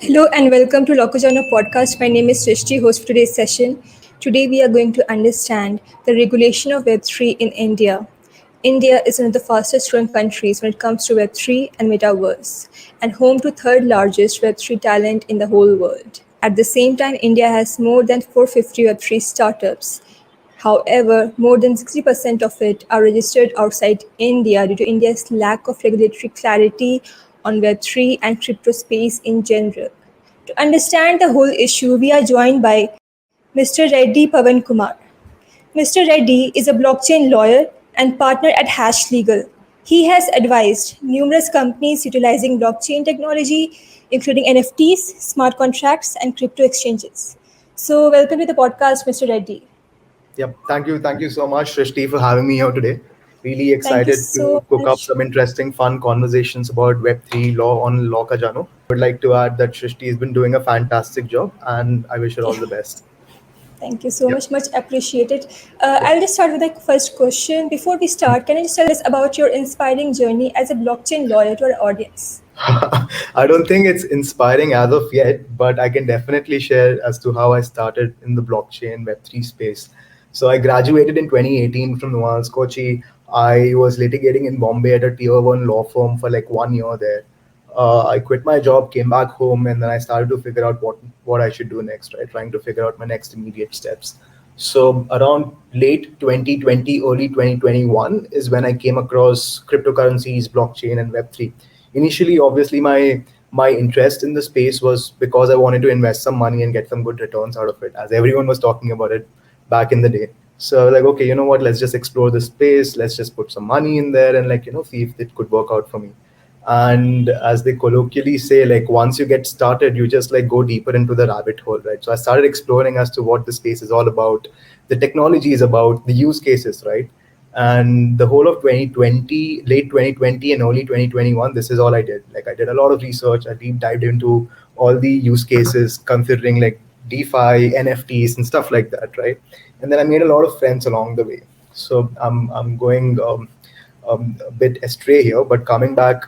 Hello and welcome to Lokajano podcast. My name is Srishti, host for today's session. Today we are going to understand the regulation of Web3 in India. India is one of the fastest growing countries when it comes to Web3 and Metaverse, and home to third largest Web3 talent in the whole world. At the same time, India has more than 450 Web3 startups. However, more than 60% of it are registered outside India due to India's lack of regulatory clarity on Web3 and crypto space in general. To understand the whole issue, we are joined by Mr. Reddy Pawan Kumar. Mr. Reddy is a blockchain lawyer and partner at Hash Legal. He has advised numerous companies utilizing blockchain technology, including NFTs, smart contracts, and crypto exchanges. So, welcome to the podcast, Mr. Reddy. Yep. Thank you so much, Srishti, for having me here today. Really Thank you excited so to cook up much. some interesting, fun conversations about Web3 law on Law Kajano. I would like to add that Srishti has been doing a fantastic job and I wish her all Yeah, the best. thank you so Yep. much. Much appreciated. Yep. I'll just start with the first question. Before we start, can you just tell us about your inspiring journey as a blockchain lawyer to our audience? I don't think it's inspiring as of yet, but I can definitely share as to how I started in the blockchain Web3 space. So I graduated in 2018 from Nuance Kochi. I was litigating in Bombay at a tier one law firm for like 1 year there. I quit my job, came back home, and then I started to figure out what I should do next, right? Trying to figure out my next immediate steps. So around late 2020, early 2021 is when I came across cryptocurrencies, blockchain, and Web3. Initially, obviously, my interest in the space was because I wanted to invest some money and get some good returns out of it, as everyone was talking about it back in the day. So I was like, okay, you know what? Let's just explore the space. Let's just put some money in there and see if it could work out for me. And as they colloquially say, like once you get started, you just like go deeper into the rabbit hole, right? So I started exploring as to what the space is all about, the technology is about, the use cases, right? And the whole of 2020, late 2020 and early 2021, this is all I did. Like I did a lot of research, I deep dived into all the use cases, considering like DeFi, NFTs, and stuff like that, right? And then I made a lot of friends along the way. So I'm going a bit astray here, but coming back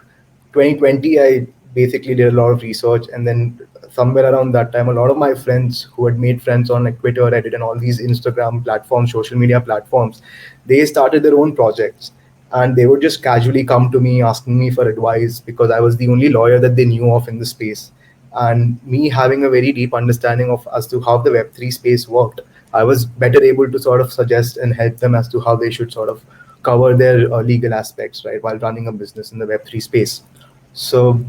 2020, I basically did a lot of research, and then somewhere around that time, a lot of my friends who had made friends on like Twitter, Reddit, and all these Instagram platforms, social media platforms, they started their own projects, and they would just casually come to me asking me for advice because I was the only lawyer that they knew of in the space. And me having a very deep understanding of as to how the Web3 space worked, I was better able to sort of suggest and help them as to how they should sort of cover their legal aspects, right, while running a business in the Web3 space. So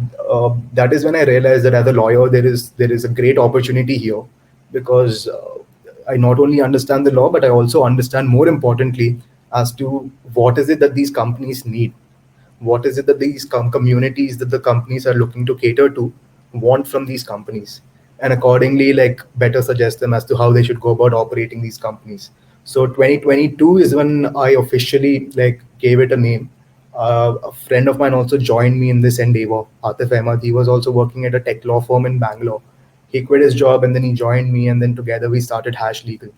that is when I realized that as a lawyer, there is a great opportunity here because I not only understand the law, but I also understand more importantly as to what is it that these companies need, what is it that these communities that the companies are looking to cater to want from these companies, and accordingly like better suggest them as to how they should go about operating these companies. So 2022 is when I officially like gave it a name. A friend of mine also joined me in this endeavor, Atif Ahmed. He was also working at a tech law firm in Bangalore. He quit his job and then he joined me, and then together we started Hash Legal.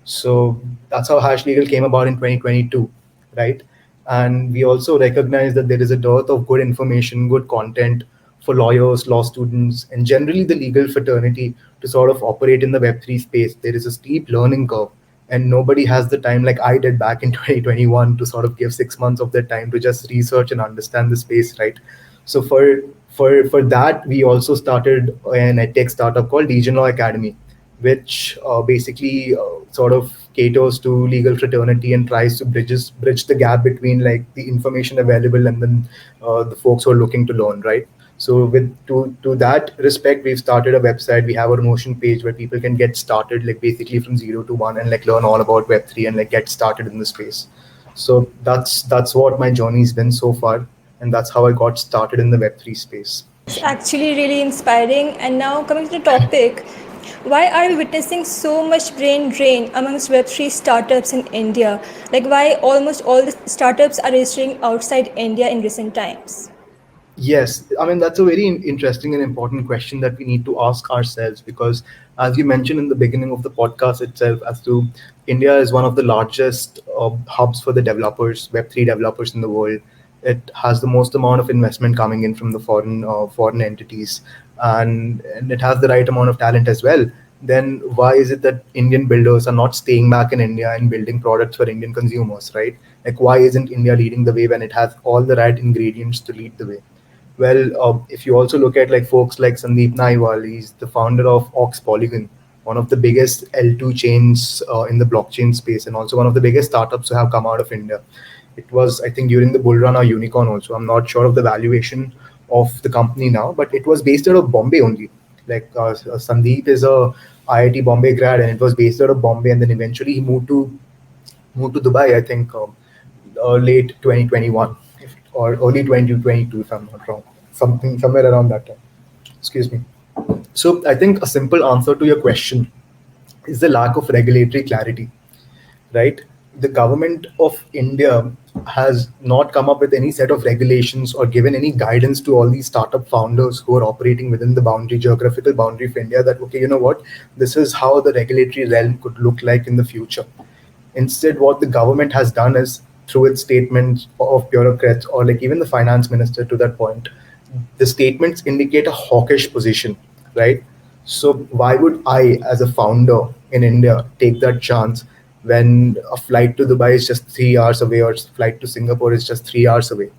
So that's how Hash Legal came about in 2022, right? And we also recognize that there is a dearth of good information, good content for lawyers, law students, and generally the legal fraternity to sort of operate in the Web3 space. There is a steep learning curve, and nobody has the time like I did back in 2021 to sort of give 6 months of their time to just research and understand the space, right? So for that, we also started an edtech startup called Legion Law Academy, which basically sort of caters to legal fraternity and tries to bridge the gap between like the information available and then the folks who are looking to learn, right? So with to that respect, we've started a website. We have a Notion page where people can get started like basically from 0 to 1 and like learn all about Web3 and like get started in the space. So that's what my journey's been so far, and that's how I got started in the Web3 space. It's actually really inspiring. And now, coming to the topic, why are we witnessing so much brain drain amongst Web3 startups in India? Like, why almost all the startups are registering outside India in recent times? Yes, I mean that's a very interesting and important question that we need to ask ourselves because, as you mentioned in the beginning of the podcast itself, as to India is one of the largest hubs for the developers, Web3 developers in the world. It has the most amount of investment coming in from the foreign entities, and it has the right amount of talent as well, then why is it that Indian builders are not staying back in India and building products for Indian consumers, right? Like, why isn't India leading the way when it has all the right ingredients to lead the way? Well, if you also look at like folks like Sandeep Naiwal, he's the founder of Ox Polygon, one of the biggest L2 chains in the blockchain space, and also one of the biggest startups to have come out of India. It was, I think, during the bull run or unicorn also. I'm not sure of the valuation of the company now, but it was based out of Bombay only. Like Sandeep is a IIT Bombay grad, and it was based out of Bombay, and then eventually he moved to Dubai. I think late 2021 or early 2022, if I'm not wrong, something somewhere around that time. Excuse me. So I think a simple answer to your question is the lack of regulatory clarity, right? The government of India has not come up with any set of regulations or given any guidance to all these startup founders who are operating within the geographical boundary of India, that, okay, you know what, this is how the regulatory realm could look like in the future. Instead, what the government has done is, through its statements of bureaucrats or like even the finance minister to that point, the statements indicate a hawkish position, right? So why would I, as a founder in India, take that chance when a flight to Dubai is just 3 hours away or flight to Singapore is just 3 hours away,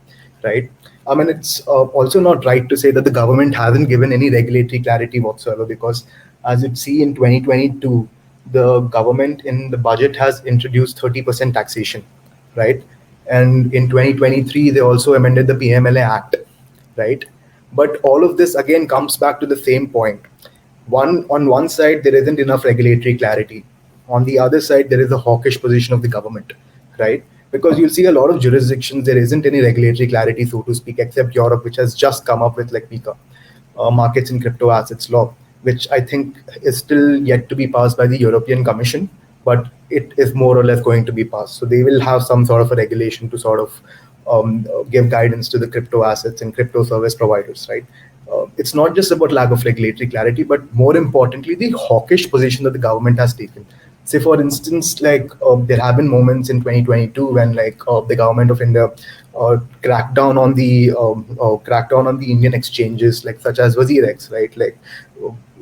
right? I mean, it's also not right to say that the government hasn't given any regulatory clarity whatsoever, because as you see in 2022, the government in the budget has introduced 30% taxation, right? And in 2023, they also amended the PMLA Act, right? But all of this again comes back to the same point. On one side, there isn't enough regulatory clarity. On the other side, there is a hawkish position of the government, right? Because you'll see a lot of jurisdictions, there isn't any regulatory clarity, so to speak, except Europe, which has just come up with like MiCA, markets in crypto assets law, which I think is still yet to be passed by the European Commission, but it is more or less going to be passed. So they will have some sort of a regulation to sort of give guidance to the crypto assets and crypto service providers, right? It's not just about lack of regulatory clarity, but more importantly, the hawkish position that the government has taken. Say, for instance, like there have been moments in 2022 when like the government of India cracked down on the Indian exchanges, like such as WazirX, right? Like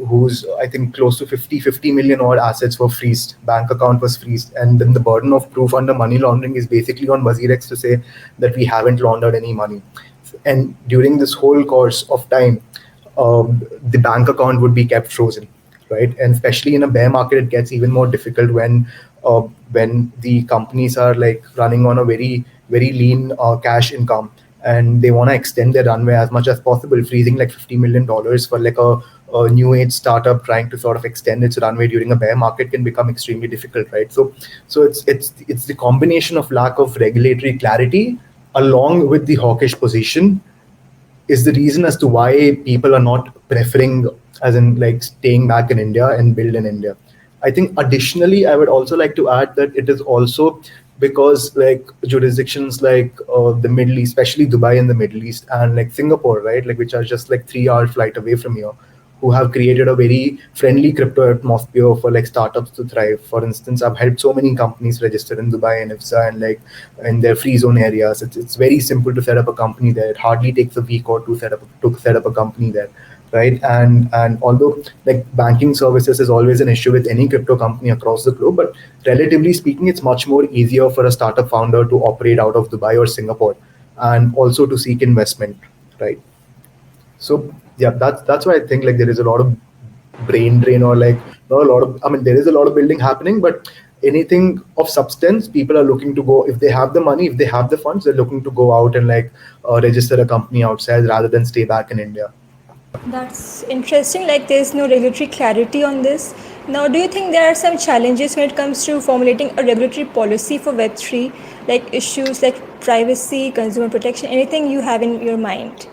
whose I think close to 50 million odd assets were freezed, bank account was freezed, and then the burden of proof under money laundering is basically on WazirX to say that we haven't laundered any money. And during this whole course of time, the bank account would be kept frozen, right? And especially in a bear market, it gets even more difficult when the companies are like running on a very lean cash income, and they want to extend their runway as much as possible. Freezing like $50 million for like a new age startup trying to sort of extend its runway during a bear market can become extremely difficult, right? So it's the combination of lack of regulatory clarity along with the hawkish position is the reason as to why people are not preferring, as in like staying back in India and build in India. I think additionally, I would also like to add that it is also because like jurisdictions like the Middle East, especially Dubai in the Middle East and like Singapore, right, like which are just like 3 hour flight away from here, who have created a very friendly crypto atmosphere for like startups to thrive. For instance, I've helped so many companies register in Dubai and IFSA and like in their free zone areas. It's very simple to set up a company there. It hardly takes a week or two to set up a company there, right? And although like banking services is always an issue with any crypto company across the globe, but relatively speaking, it's much more easier for a startup founder to operate out of Dubai or Singapore, and also to seek investment, right? So yeah, that's why I think like there is a lot of brain drain, or like not a lot of, I mean, there is a lot of building happening, but anything of substance, people are looking to go, if they have the money, if they have the funds, they're looking to go out and like register a company outside rather than stay back in India. That's interesting. Like, there's no regulatory clarity on this. Now, do you think there are some challenges when it comes to formulating a regulatory policy for Web3, like issues like privacy, consumer protection, anything you have in your mind?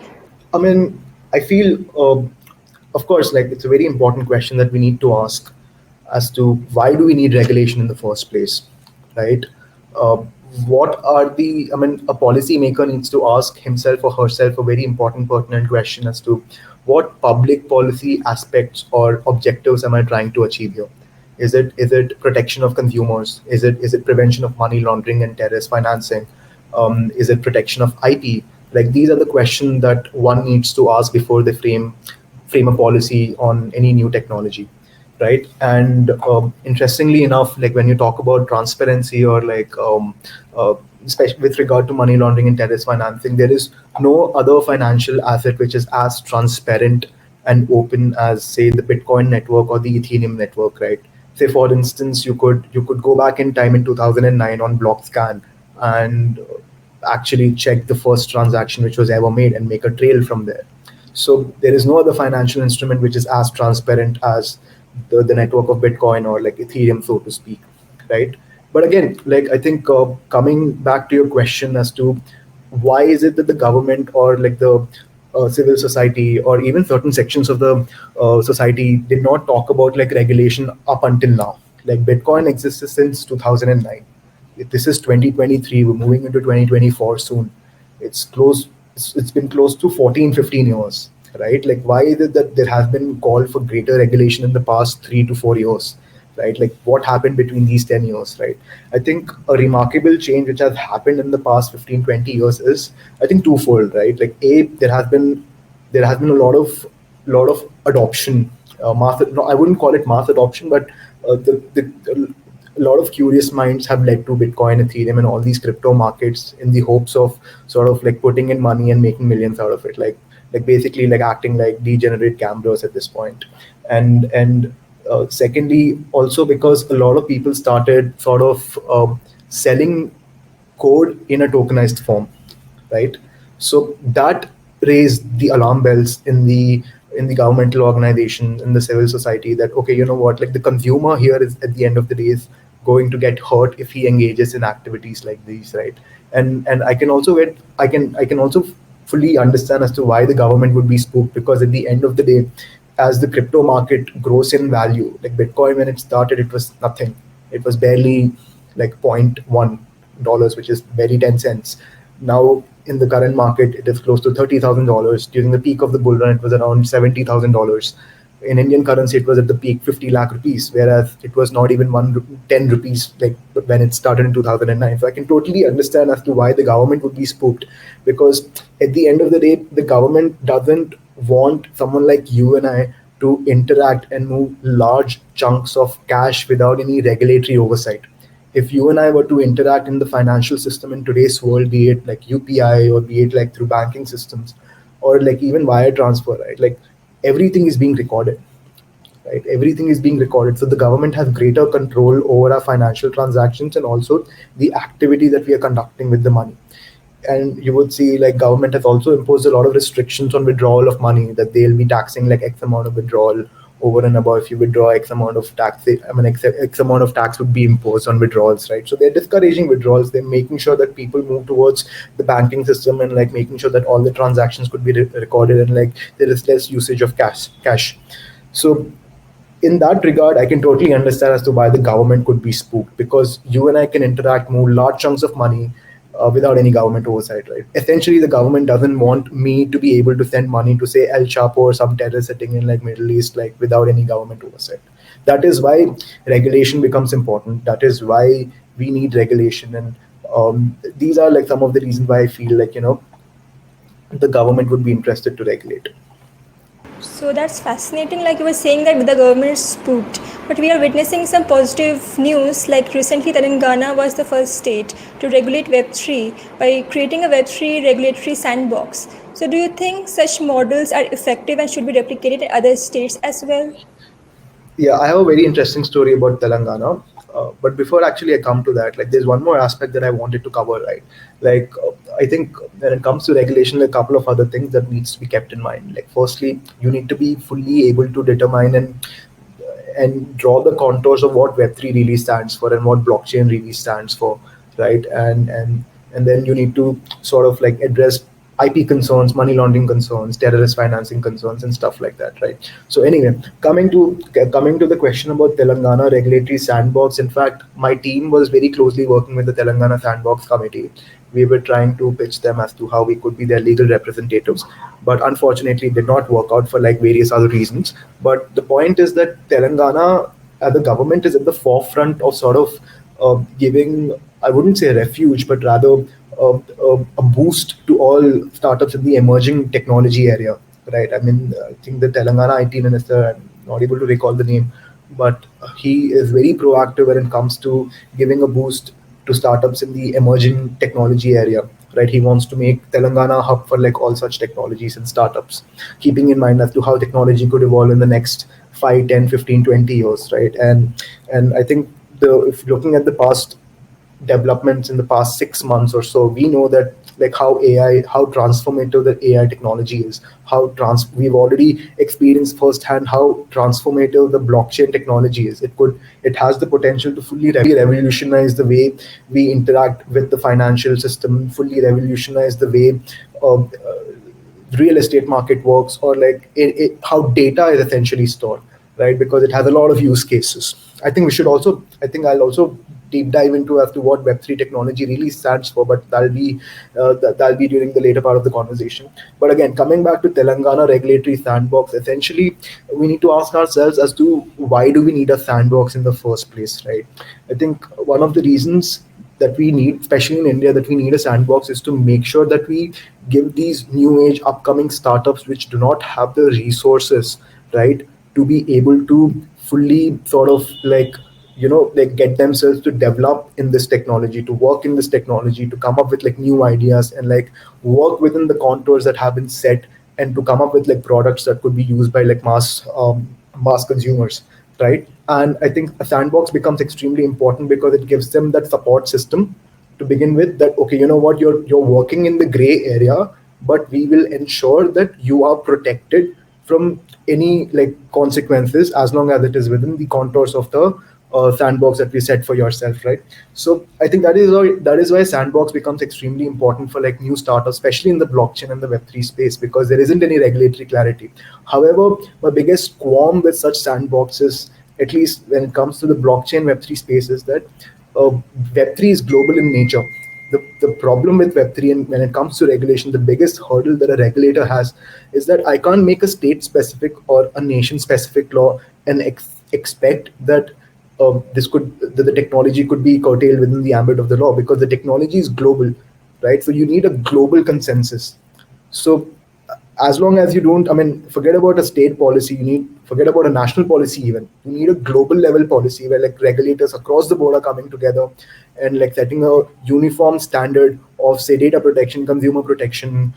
I mean, I feel, of course, like it's a very important question that we need to ask as to why do we need regulation in the first place, right? Uh, what are the, I mean, a policymaker needs to ask himself or herself a very important, pertinent question as to what public policy aspects or objectives am I trying to achieve here? Is it protection of consumers? Is it prevention of money laundering and terrorist financing? Is it protection of IP? Like these are the questions that one needs to ask before they frame a policy on any new technology, right? And interestingly enough, like when you talk about transparency or like especially with regard to money laundering and terrorist financing, there is no other financial asset which is as transparent and open as, say, the Bitcoin network or the Ethereum network, right? Say for instance, you could go back in time in 2009 on Blockscan and actually check the first transaction which was ever made and make a trail from there. So there is no other financial instrument which is as transparent as the network of Bitcoin or like Ethereum, so to speak, right? But again, like I think coming back to your question as to why is it that the government or like the civil society or even certain sections of the society did not talk about like regulation up until now. Like Bitcoin existed since 2009. This is 2023. We're moving into 2024 soon. It's close. It's been close to 14, 15 years, right? Like why is it that there has been call for greater regulation in the past 3 to 4 years, right? Like what happened between these 10 years, right? I think a remarkable change which has happened in the past 15, 20 years is, I think, twofold, right? Like a, there has been a lot of adoption, mass. No, I wouldn't call it mass adoption, but a lot of curious minds have led to Bitcoin, Ethereum, and all these crypto markets in the hopes of sort of like putting in money and making millions out of it, like basically like acting like degenerate gamblers at this point. And secondly, also because a lot of people started sort of selling code in a tokenized form, right? So that raised the alarm bells in the governmental organizations, in the civil society, that okay, you know what, like the consumer here is at the end of the day is going to get hurt if he engages in activities like these, right? And I can also fully understand as to why the government would be spooked, because at the end of the day, as the crypto market grows in value, like Bitcoin when it started, it was nothing. It was barely like zero point 0.1 dollars, which is barely 10 cents. Now in the current market, it is close to $30,000. During the peak of the bull run, it was around $70,000. In Indian currency, it was at the peak 50 lakh rupees, whereas it was not even 10 rupees like when it started in 2009. So I can totally understand as to why the government would be spooked, because at the end of the day, the government doesn't want someone like you and I to interact and move large chunks of cash without any regulatory oversight. If you and I were to interact in the financial system in today's world, be it like UPI or be it like through banking systems or like even wire transfer, right? Like everything is being recorded, right? Everything is being recorded. So the government has greater control over our financial transactions and also the activity that we are conducting with the money. And you would see like government has also imposed a lot of restrictions on withdrawal of money, that they'll be taxing like X amount of withdrawal over and above. If you withdraw X amount of tax, X amount of tax would be imposed on withdrawals, right? So they're discouraging withdrawals. They're making sure that people move towards the banking system and like making sure that all the transactions could be recorded and like there is less usage of cash. So in that regard, I can totally understand as to why the government could be spooked, because you and I can interact, move large chunks of money without any government oversight, right? Essentially, the government doesn't want me to be able to send money to say El Chapo or some terrorist sitting in like Middle East, like without any government oversight. That is why regulation becomes important. That is why we need regulation, and these are like some of the reasons why I feel like the government would be interested to regulate. So that's fascinating. Like you were saying that the government is spooked, but we are witnessing some positive news. Like recently, Telangana was the first state to regulate Web3 by creating a Web3 regulatory sandbox. So, do you think such models are effective and should be replicated in other states as well? Yeah, I have a very interesting story about Telangana. But before actually I come to that, like there's one more aspect that I wanted to cover, right? Like I think when it comes to regulation, a couple of other things that needs to be kept in mind. Like firstly, you need to be fully able to determine and draw the contours of what Web3 really stands for and what blockchain really stands for, right? And then you need to sort of like address IP concerns, money laundering concerns, terrorist financing concerns, and stuff like that, right? So anyway, coming to the question about Telangana regulatory sandbox. In fact, my team was very closely working with the Telangana Sandbox committee. We were trying to pitch them as to how we could be their legal representatives, but unfortunately, it did not work out for like various other reasons. But the point is that Telangana, the government, is at the forefront of sort of giving, I wouldn't say refuge, but rather a boost to all startups in the emerging technology area. right? I mean, I think the Telangana IT minister, I'm not able to recall the name, but he is very proactive when it comes to giving a boost to startups in the emerging technology area, right? He wants to make Telangana a hub for like all such technologies and startups, keeping in mind as to how technology could evolve in the next 5, 10, 15, 20 years, right? And I think if looking at the past developments in the past 6 months or so, we know that like how transformative the AI technology is, we've already experienced firsthand how transformative the blockchain technology is. It has the potential to fully revolutionize the way we interact with the financial system, fully revolutionize the way real estate market works, or like how data is essentially stored, right? Because it has a lot of use cases. I think I'll also deep dive into as to what Web3 technology really stands for, but that'll be during the later part of the conversation. But again, coming back to Telangana regulatory sandbox, essentially we need to ask ourselves as to why do we need a sandbox in the first place, right? I think one of the reasons that we need, especially in India, that we need a sandbox is to make sure that we give these new age upcoming startups which do not have the resources, right, to be able to fully sort of like like get themselves to develop in this technology, to work in this technology, to come up with like new ideas and like work within the contours that have been set, and to come up with like products that could be used by like mass consumers, right? And I think a sandbox becomes extremely important because it gives them that support system to begin with, that okay, you know what, you're working in the gray area, but we will ensure that you are protected from any like consequences as long as it is within the contours of the sandbox that we set for yourself, right? So I think that is why sandbox becomes extremely important for like new startups, especially in the blockchain and the Web3 space, because there isn't any regulatory clarity. However, my biggest qualm with such sandboxes, at least when it comes to the blockchain Web3 space, is that uh, Web3 is global in nature. The problem with Web3 and when it comes to regulation, the biggest hurdle that a regulator has is that I can't make a state specific or a nation specific law and expect that the technology could be curtailed within the ambit of the law, because the technology is global, right? So you need a global consensus. So as long as you don't, I mean, forget about a state policy, forget about a national policy, even you need a global level policy where like regulators across the board are coming together and like setting a uniform standard of say data protection, consumer protection,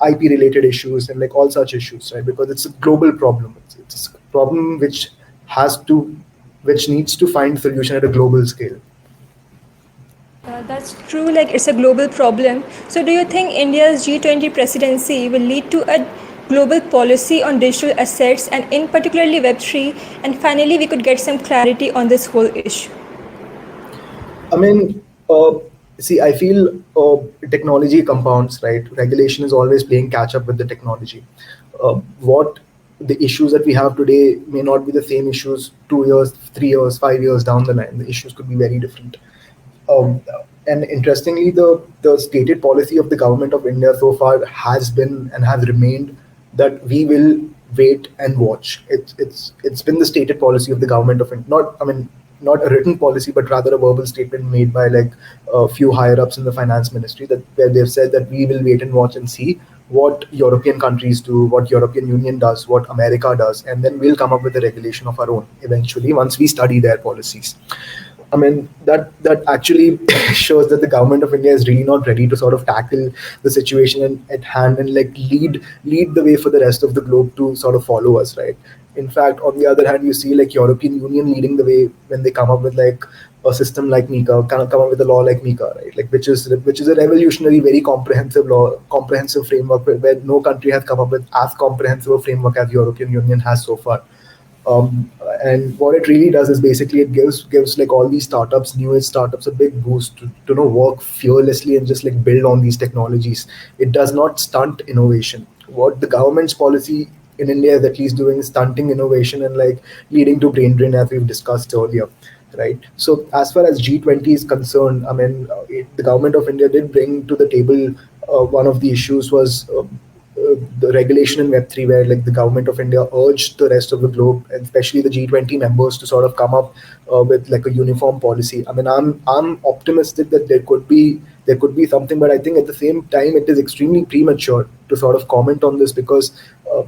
IP related issues, and like all such issues, right? Because it's a global problem. It's a problem which needs to find solution at a global scale. That's true, like it's a global problem. So, do you think India's G20 presidency will lead to a global policy on digital assets and, in particularly, Web3? And finally, we could get some clarity on this whole issue. I mean, see, I feel technology compounds, right? Regulation is always playing catch up with the technology. What the issues that we have today may not be the same issues 2 years, 3 years, 5 years down the line. The issues could be very different. Um, and interestingly, the stated policy of the government of India so far has been and has remained that we will wait and watch. It's been the stated policy of the government of India. Not, I mean, not a written policy, but rather a verbal statement made by like a few higher ups in the finance ministry, that where they've said that we will wait and watch and see what European countries do, what European Union does, what America does, and then we'll come up with a regulation of our own eventually once we study their policies. I mean, that actually shows that the government of India is really not ready to sort of tackle the situation at hand and like lead the way for the rest of the globe to sort of follow us, right? In fact, on the other hand, you see like European Union leading the way when they come up with like a system like MiCA, kind of come up with a law like MiCA, right? Like which is a revolutionary, very comprehensive law, comprehensive framework where no country has come up with as comprehensive a framework as European Union has so far. And what it really does is basically it gives like all these startups, new age startups, a big boost to work fearlessly and just like build on these technologies. It does not stunt innovation. What the government's policy in India is at least doing is stunting innovation and like leading to brain drain, as we've discussed earlier, right? So as far as G20 is concerned, I mean, the government of India did bring to the table one of the issues was the regulation in Web3, where like the government of India urged the rest of the globe, and especially the G20 members, to sort of come up with like a uniform policy. I mean, I'm optimistic that there could be something, but I think at the same time it is extremely premature to sort of comment on this, because uh,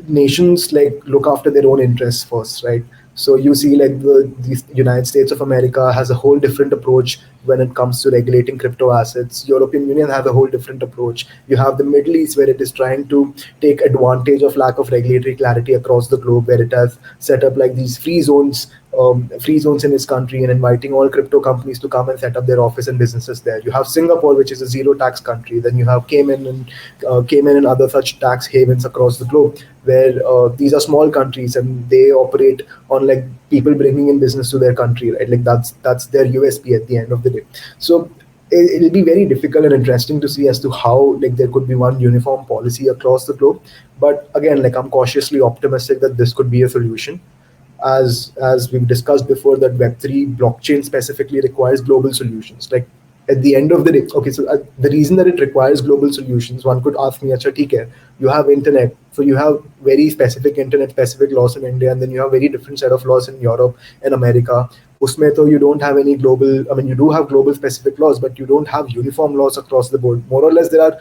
nations like look after their own interests first, right? So you see, like the United States of America has a whole different approach when it comes to regulating crypto assets. European Union has a whole different approach. You have the Middle East, where it is trying to take advantage of lack of regulatory clarity across the globe, where it has set up like these free zones in its country, and inviting all crypto companies to come and set up their office and businesses there. You have Singapore, which is a zero tax country. Then you have Cayman and other such tax havens across the globe, where these are small countries and they operate on like people bringing in business to their country, right? Like that's their USP at the end of the day. So it'll be very difficult and interesting to see as to how like there could be one uniform policy across the globe. But again, like I'm cautiously optimistic that this could be a solution, as we've discussed before, that Web3 blockchain specifically requires global solutions. Like at the end of the day, okay, so the reason that it requires global solutions, one could ask me, acha, theek hai, you have internet, so you have very specific internet specific laws in India, and then you have very different set of laws in Europe and America. Usme to you don't have any global, I mean, you do have global specific laws, but you don't have uniform laws across the board. More or less, there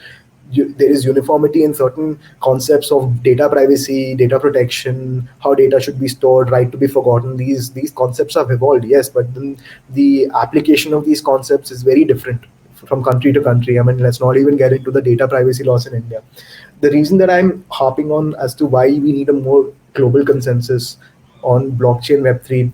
is uniformity in certain concepts of data privacy, data protection, how data should be stored, right to be forgotten. These concepts have evolved, yes, but then the application of these concepts is very different from country to country. I mean, let's not even get into the data privacy laws in India. The reason that I'm harping on as to why we need a more global consensus on blockchain Web3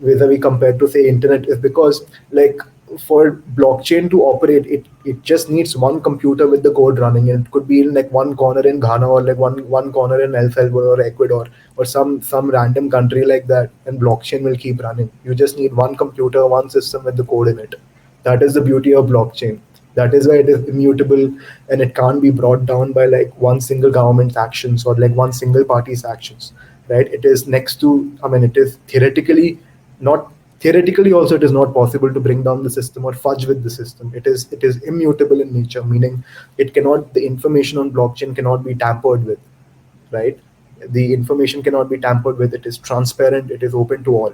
vis-a-vis compared to say internet is because, like, for blockchain to operate, it just needs one computer with the code running, and it could be in like one corner in Ghana, or like one corner in El Salvador or Ecuador, or some random country like that, and blockchain will keep running. You just need one computer, one system with the code in it. That is the beauty of blockchain. That is why it is immutable, and it can't be brought down by like one single government's actions or like one single party's actions, right? It is next to, I mean, it is not theoretically also, it is not possible to bring down the system or fudge with the system. It is immutable in nature, meaning the information on blockchain cannot be tampered with, right? The information cannot be tampered with. It is transparent, it is open to all.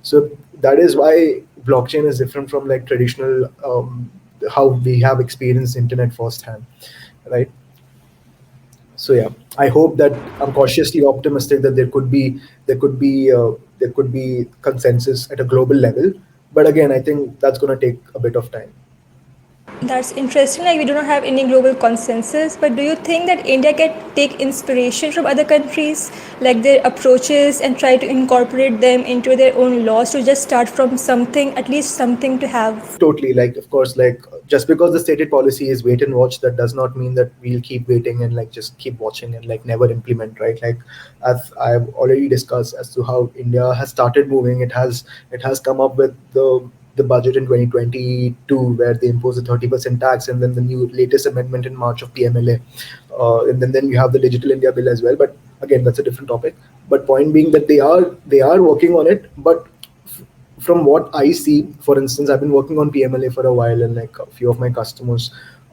So that is why blockchain is different from like traditional, how we have experienced internet firsthand, right? So yeah, I hope that I'm cautiously optimistic that there could be consensus at a global level. But again, I think that's going to take a bit of time. That's interesting. Like we do not have any global consensus, but do you think that India can take inspiration from other countries, like their approaches, and try to incorporate them into their own laws to just start from something, at least something to have? Totally. Like, of course, like just because the stated policy is wait and watch, that does not mean that we'll keep waiting and like just keep watching and like never implement, right? Like, as I've already discussed as to how India has started moving. It has come up with the budget in 2022, where they impose a 30% tax, and then the new latest amendment in March of PMLA, and then you have the Digital India bill as well. But again, that's a different topic. But point being that they are working on it, but from what I see, for instance, I've been working on PMLA for a while, and like a few of my customers,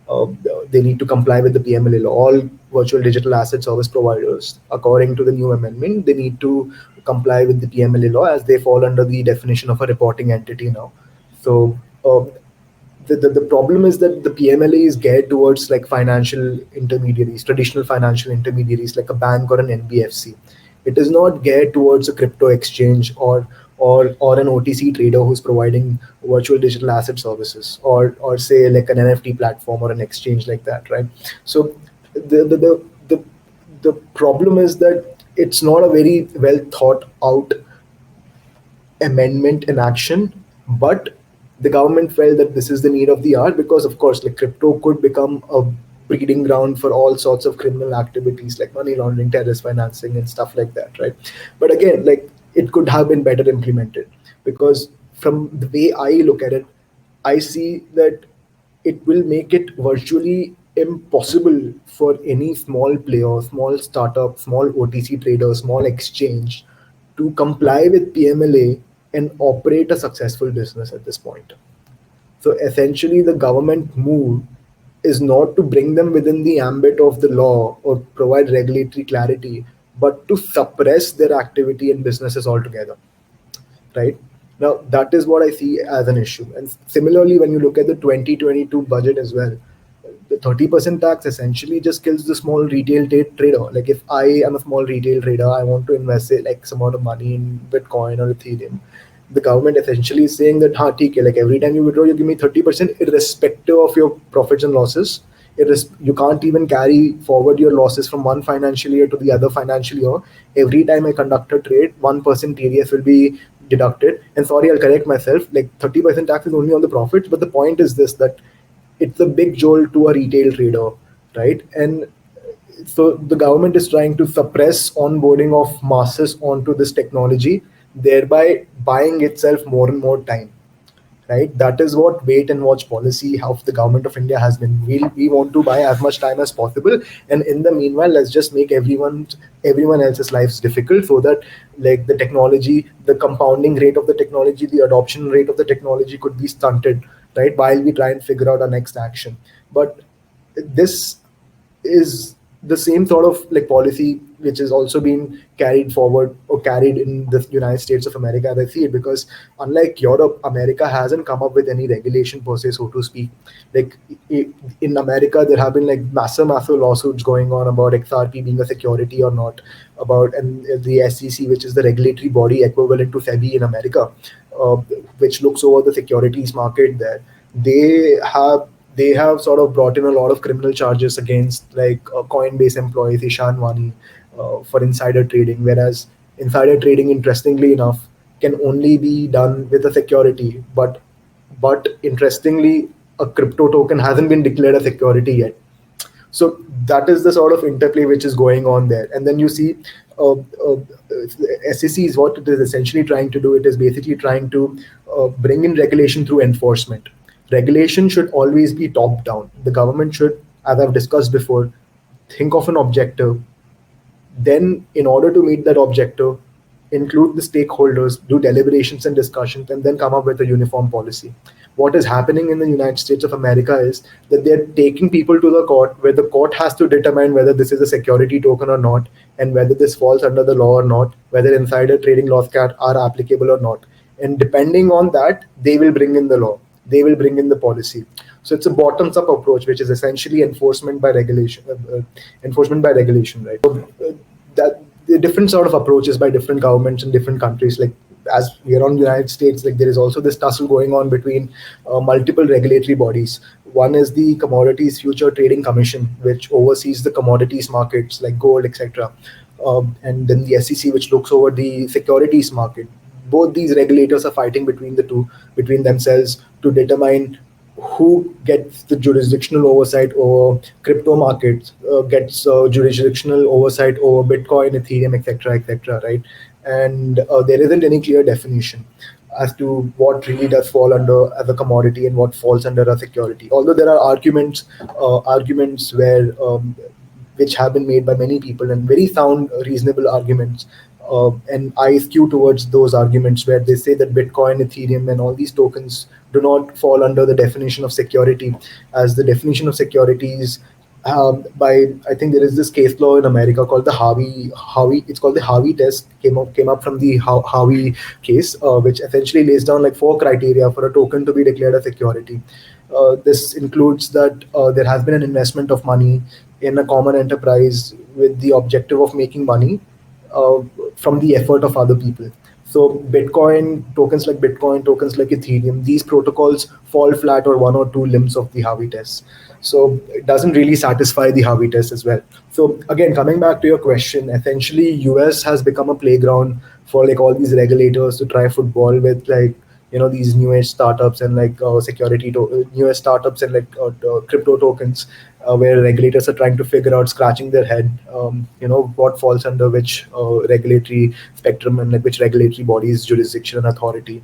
uh, they need to comply with the PMLA law. All virtual digital asset service providers, according to the new amendment, they need to comply with the PMLA law, as they fall under the definition of a reporting entity now. So the problem is that the PMLA is geared towards like financial intermediaries, traditional financial intermediaries like a bank or an NBFC. It is not geared towards a crypto exchange, or an OTC trader who's providing virtual digital asset services, or say like an NFT platform or an exchange like that, right? So the the the the, the problem is that it's not a very well thought out amendment in action, but the government felt that this is the need of the hour, because of course like crypto could become a breeding ground for all sorts of criminal activities like money laundering, terrorist financing, and stuff like that, right? But again, like, it could have been better implemented, because from the way I look at it, I see that it will make it virtually impossible for any small player, small startup, small OTC trader, small exchange to comply with PMLA and operate a successful business at this point. So essentially, the government move is not to bring them within the ambit of the law or provide regulatory clarity, but to suppress their activity and businesses altogether, right? Now, that is what I see as an issue. And similarly, when you look at the 2022 budget as well, the 30% tax essentially just kills the small retail trader. Like if I am a small retail trader, I want to invest say, like some amount of money in Bitcoin or Ethereum. The government essentially is saying that, ha, theek hai, like every time you withdraw, you give me 30% irrespective of your profits and losses. You can't even carry forward your losses from one financial year to the other financial year. Every time I conduct a trade, 1% TDS will be deducted. And sorry, I'll correct myself. Like 30% tax is only on the profits, but the point is this, that it's a big jolt to a retail trader, right? And so the government is trying to suppress onboarding of masses onto this technology, thereby buying itself more and more time, right? That is what wait and watch policy of the government of India has been. We want to buy as much time as possible, and in the meanwhile, let's just make everyone else's lives difficult, so that like the technology, the compounding rate of the technology, the adoption rate of the technology could be stunted, right? While we try and figure out our next action, but this is the same sort of like policy which is also being carried forward or carried in the United States of America, as I see it, because unlike Europe, America hasn't come up with any regulation per se, so to speak. Like in America, there have been like massive lawsuits going on about XRP being a security or not, about and the SEC, which is the regulatory body equivalent to SEBI in America, uh, which looks over the securities market there. They have they have sort of brought in a lot of criminal charges against like Coinbase employees, Ishan Wani, for insider trading. Whereas insider trading, interestingly enough, can only be done with a security. But interestingly, a crypto token hasn't been declared a security yet. So that is the sort of interplay which is going on there. And then you see SEC is what it is essentially trying to do. It is basically trying to bring in regulation through enforcement. Regulation should always be top down. The government should, as I've discussed before, think of an objective, then, in order to meet that objective, include the stakeholders, do deliberations and discussions, and then come up with a uniform policy. What is happening in the United States of America is that they're taking people to the court, where the court has to determine whether this is a security token or not, and whether this falls under the law or not, whether insider trading laws are applicable or not. And depending on that, they will bring in the law, they will bring in the policy. So it's a bottoms up approach, which is essentially enforcement by regulation, right? So that the different sort of approaches by different governments in different countries. Like as we are on the United States, like there is also this tussle going on between multiple regulatory bodies. One is the Commodities Future Trading Commission, which oversees the commodities markets like gold, etc. And then the SEC, which looks over the securities market. Both these regulators are fighting between the two, between themselves, to determine who gets the jurisdictional oversight over crypto markets, gets jurisdictional oversight over Bitcoin, Ethereum, etc., right? And there isn't any clear definition as to what really does fall under as a commodity and what falls under a security. Although there are arguments where which have been made by many people, and very sound, reasonable arguments. And I skew towards those arguments where they say that Bitcoin, Ethereum, and all these tokens do not fall under the definition of security, as the definition of security is by, I think there is this case law in America called the Harvey. It's called the Harvey test. Came up from the Harvey case, which essentially lays down like four criteria for a token to be declared a security. This includes that there has been an investment of money in a common enterprise with the objective of making money uh, from the effort of other people. So Bitcoin, tokens like Ethereum, these protocols fall flat or one or two limbs of the Harvey test. So it doesn't really satisfy the Harvey test as well. So again, coming back to your question, essentially US has become a playground for like all these regulators to try football with like these new age startups and like new age startups and like crypto tokens, where regulators are trying to figure out, scratching their head, what falls under which regulatory spectrum and like which regulatory body's jurisdiction and authority.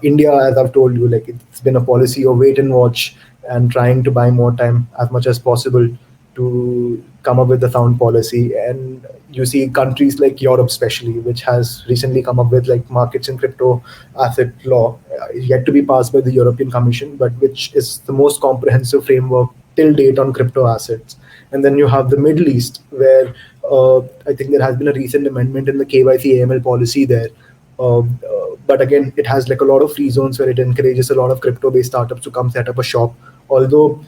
India, as I've told you, like it's been a policy of wait and watch and trying to buy more time as much as possible to come up with a sound policy. And you see countries like Europe, especially, which has recently come up with like markets and crypto asset law, yet to be passed by the European Commission, but which is the most comprehensive framework till date on crypto assets. And then you have the Middle East, where I think there has been a recent amendment in the KYC AML policy there. But again, it has like a lot of free zones where it encourages a lot of crypto-based startups to come set up a shop. Although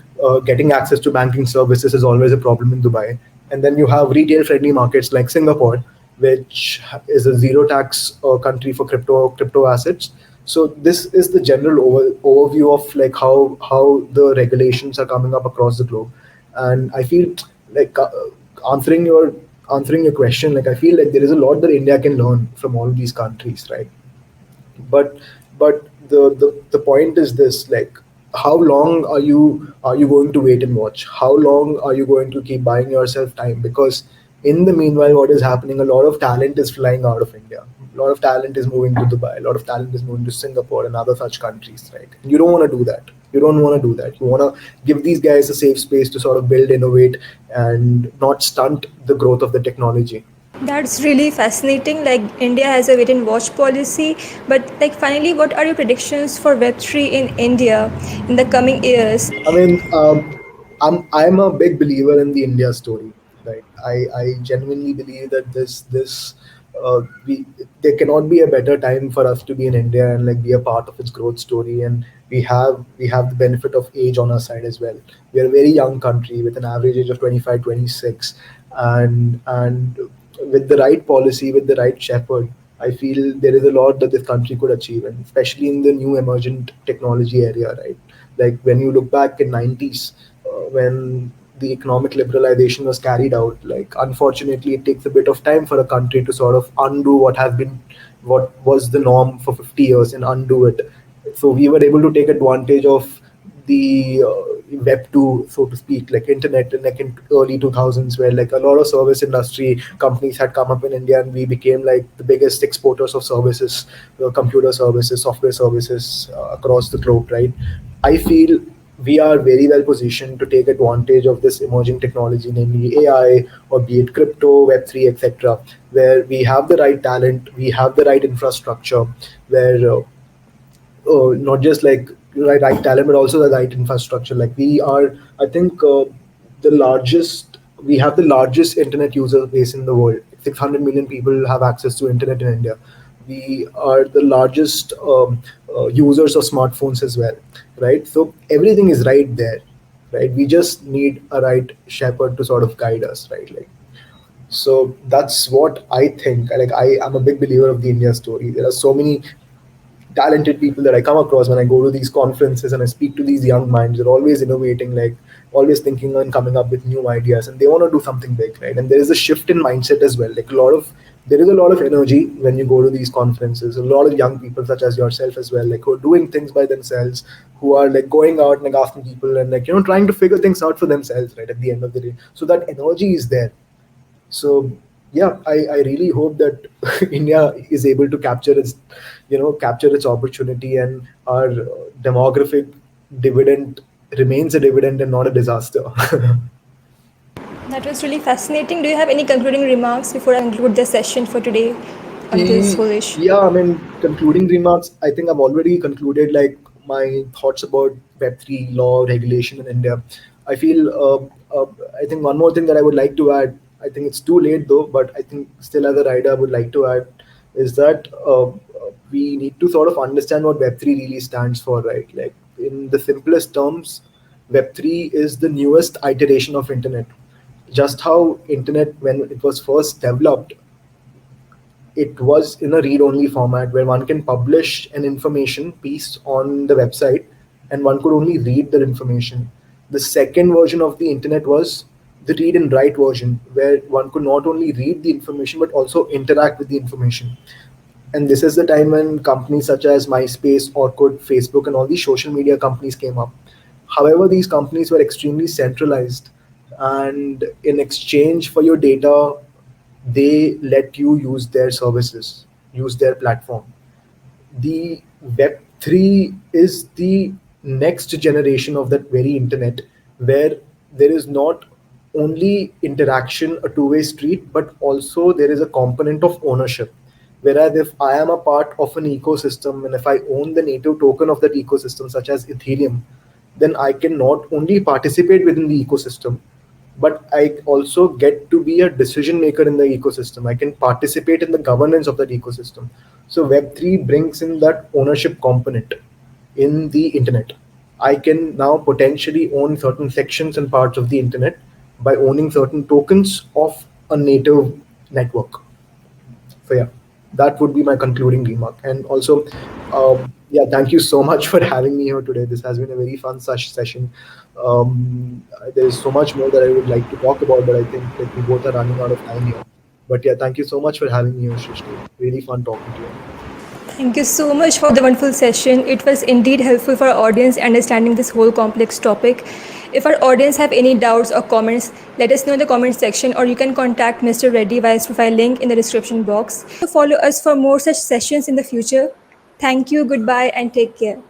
getting access to banking services is always a problem in Dubai. And then you have retail-friendly markets like Singapore, which is a zero tax country for crypto assets. So this is the general overview of like how the regulations are coming up across the globe. And I feel like answering your answering your question, like I feel like there is a lot that India can learn from all of these countries, right? But the point is this, like, how long are you going to wait and watch? How long are you going to keep buying yourself time? Because in the meanwhile, what is happening, a lot of talent is flying out of India, a lot of talent is moving to Dubai, a lot of talent is moving to Singapore and other such countries, right? You don't want to do that. You don't want to do that. You want to give these guys a safe space to sort of build, innovate, and not stunt the growth of the technology. That's really fascinating. Like India has a wait and watch policy, but like finally, what are your predictions for Web3 in India in the coming years? I mean, I'm a big believer in the India story. Right, I genuinely believe that we there cannot be a better time for us to be in India and like be a part of its growth story. And we have the benefit of age on our side as well. We are a very young country with an average age of 25, 26, and with the right policy, with the right shepherd, I feel there is a lot that this country could achieve, and especially in the new emergent technology area, right? Like when you look back in 90s, when the economic liberalization was carried out, like unfortunately, it takes a bit of time for a country to sort of undo what was the norm for 50 years and undo it. So we were able to take advantage of the web 2, so to speak, like internet, and like in early 2000s, where like a lot of service industry companies had come up in India, and we became like the biggest exporters of services, computer services, software services, across the globe, right? I feel we are very well positioned to take advantage of this emerging technology, namely AI, or be it crypto, Web3, etc., where we have the right talent, we have the right infrastructure, where not just like right talent, but also the right infrastructure. Like we are, I think, the largest. We have the largest internet user base in the world. 600 million people have access to internet in India. We are the largest users of smartphones as well, right? So everything is right there, right? We just need a right shepherd to sort of guide us, right? Like, so that's what I think. Like I am a big believer of the India story. There are so many talented people that I come across when I go to these conferences and I speak to these young minds. They're always innovating, like always thinking and coming up with new ideas, and they want to do something big, right? And there is a shift in mindset as well. Like there is a lot of energy when you go to these conferences. A lot of young people, such as yourself as well, like who are doing things by themselves, who are like going out and like asking people and like trying to figure things out for themselves, right? At the end of the day, so that energy is there. So yeah, I really hope that India is able to capture its opportunity, and our demographic dividend remains a dividend and not a disaster. That was really fascinating. Do you have any concluding remarks before I conclude the session for today on this whole issue? Yeah, I mean, concluding remarks, I think I've already concluded like my thoughts about Web3 law regulation in India. I feel, I think one more thing that I would like to add, I think it's too late though, but I think still as a rider, I would like to add is that we need to sort of understand what Web3 really stands for, right? Like in the simplest terms, Web3 is the newest iteration of internet. Just how internet, when it was first developed, it was in a read-only format where one can publish an information piece on the website and one could only read that information. The second version of the internet was the read and write version, where one could not only read the information but also interact with the information. And this is the time when companies such as MySpace, Orkut, Facebook, and all these social media companies came up. However, these companies were extremely centralized, and in exchange for your data, they let you use their services, use their platform. The Web3 is the next generation of that very internet, where there is not only interaction, a two-way street, but also there is a component of ownership. Whereas if I am a part of an ecosystem and if I own the native token of that ecosystem, such as Ethereum, then I can not only participate within the ecosystem, but I also get to be a decision maker in the ecosystem. I can participate in the governance of that ecosystem. So Web3 brings in that ownership component in the internet. I can now potentially own certain sections and parts of the internet by owning certain tokens of a native network. So yeah, that would be my concluding remark. And also, yeah, thank you so much for having me here today. This has been a very fun session. There is so much more that I would like to talk about, but I think like we both are running out of time here. But yeah, thank you so much for having me here, Shrishti. Really fun talking to you. Thank you so much for the wonderful session. It was indeed helpful for our audience understanding this whole complex topic. If our audience have any doubts or comments, let us know in the comment section, or you can contact Mr. Reddy via his profile link in the description box. Follow us for more such sessions in the future. Thank you, goodbye, and take care.